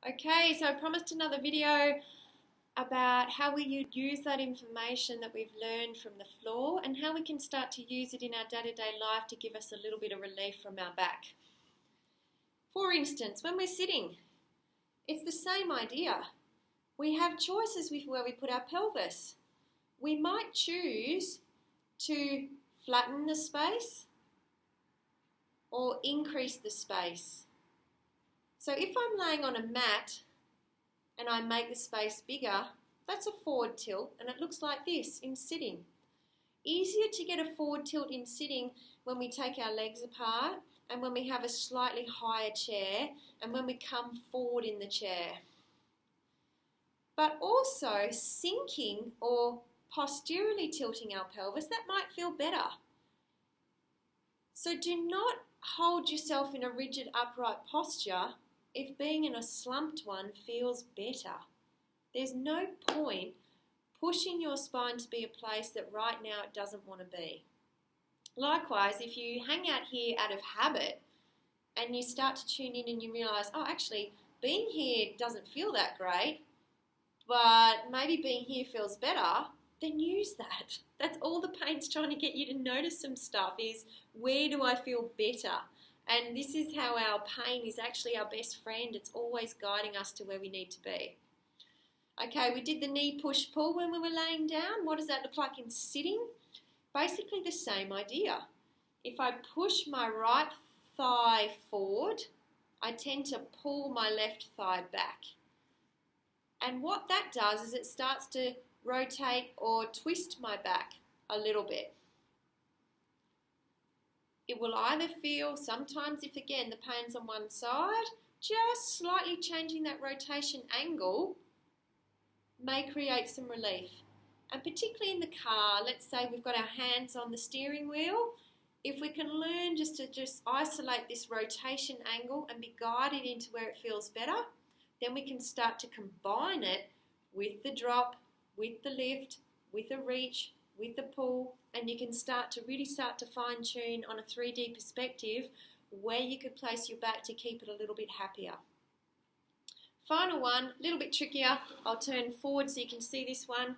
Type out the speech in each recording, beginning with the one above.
Okay, so I promised another video about how we use that information that we've learned from the floor and how we can start to use it in our day-to-day life to give us a little bit of relief from our back. For instance, when we're sitting, it's the same idea. We have choices with where we put our pelvis. We might choose to flatten the space or increase the space. So if I'm laying on a mat and I make the space bigger, that's a forward tilt, and it looks like this in sitting. Easier to get a forward tilt in sitting when we take our legs apart and when we have a slightly higher chair and when we come forward in the chair. But also sinking or posturally tilting our pelvis, that might feel better. So do not hold yourself in a rigid upright posture if being in a slumped one feels better. There's no point pushing your spine to be a place that right now it doesn't want to be. Likewise, if you hang out here out of habit and you start to tune in and you realise, oh, actually, being here doesn't feel that great, but maybe being here feels better, then use that. That's all the pain's trying to get you to notice some stuff is, where do I feel better? And this is how our pain is actually our best friend. It's always guiding us to where we need to be. Okay, we did the knee push-pull when we were laying down. What does that look like in sitting? Basically the same idea. If I push my right thigh forward, I tend to pull my left thigh back. And what that does is it starts to rotate or twist my back a little bit. It will either feel, sometimes if again the pain's on one side, just slightly changing that rotation angle may create some relief. And particularly in the car, let's say we've got our hands on the steering wheel, if we can learn just to isolate this rotation angle and be guided into where it feels better, then we can start to combine it with the drop, with the lift, with a reach, with the pull, and you can really start to fine tune on a 3D perspective where you could place your back to keep it a little bit happier. Final one, a little bit trickier. I'll turn forward so you can see this one.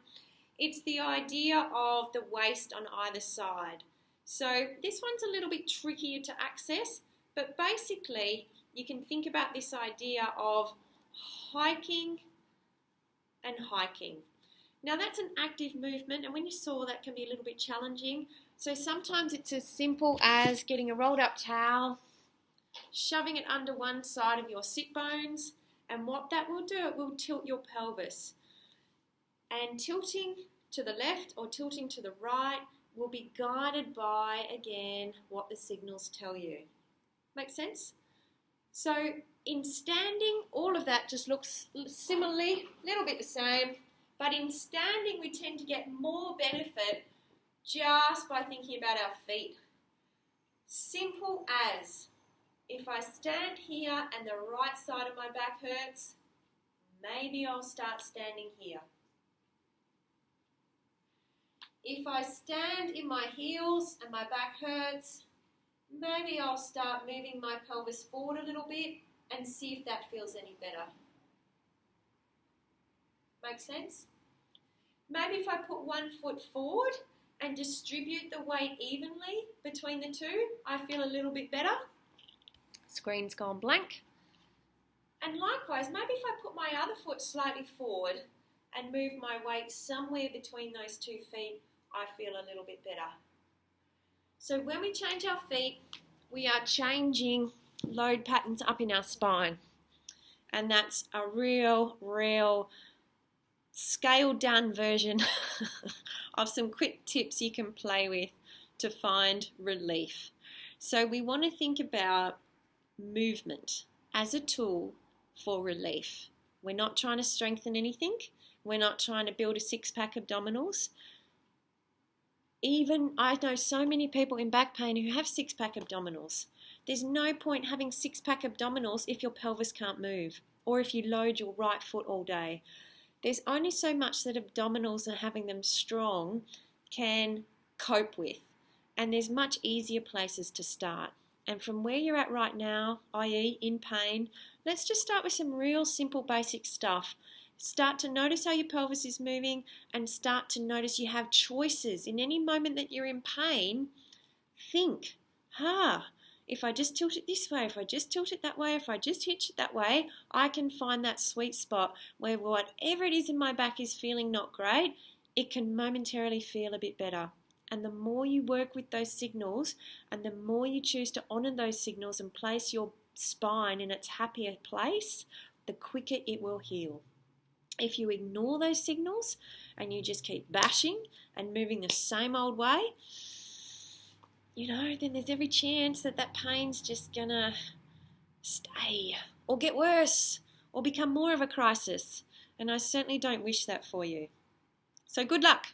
It's the idea of the waist on either side. So this one's a little bit trickier to access, but basically you can think about this idea of hiking and hiking. Now that's an active movement, and when you saw that can be a little bit challenging. So sometimes it's as simple as getting a rolled up towel, shoving it under one side of your sit bones, and what that will do, it will tilt your pelvis. And tilting to the left or tilting to the right will be guided by, again, what the signals tell you. Make sense? So in standing, all of that just looks similarly, a little bit the same. But in standing, we tend to get more benefit just by thinking about our feet. Simple as, if I stand here and the right side of my back hurts, maybe I'll start standing here. If I stand in my heels and my back hurts, maybe I'll start moving my pelvis forward a little bit and see if that feels any better. Make sense? Maybe if I put one foot forward and distribute the weight evenly between the two, I feel a little bit better. Screen's gone blank. And likewise, maybe if I put my other foot slightly forward and move my weight somewhere between those 2 feet, I feel a little bit better. So when we change our feet, we are changing load patterns up in our spine. And that's a real scaled down version of some quick tips you can play with to find relief. So we want to think about movement as a tool for relief. We're not trying to strengthen anything. We're not trying to build a six-pack abdominals. Even I know so many people in back pain who have six-pack abdominals. There's no point having six-pack abdominals if your pelvis can't move or if you load your right foot all day. There's only so much that abdominals and having them strong can cope with, and there's much easier places to start. And from where you're at right now, i.e. in pain, let's just start with some real simple basic stuff. Start to notice how your pelvis is moving and start to notice you have choices. In any moment that you're in pain, think, if I just tilt it this way, if I just tilt it that way, if I just hitch it that way, I can find that sweet spot where whatever it is in my back is feeling not great, it can momentarily feel a bit better. And the more you work with those signals and the more you choose to honour those signals and place your spine in its happier place, the quicker it will heal. If you ignore those signals and you just keep bashing and moving the same old way, then there's every chance that pain's just gonna stay or get worse or become more of a crisis. And I certainly don't wish that for you. So good luck.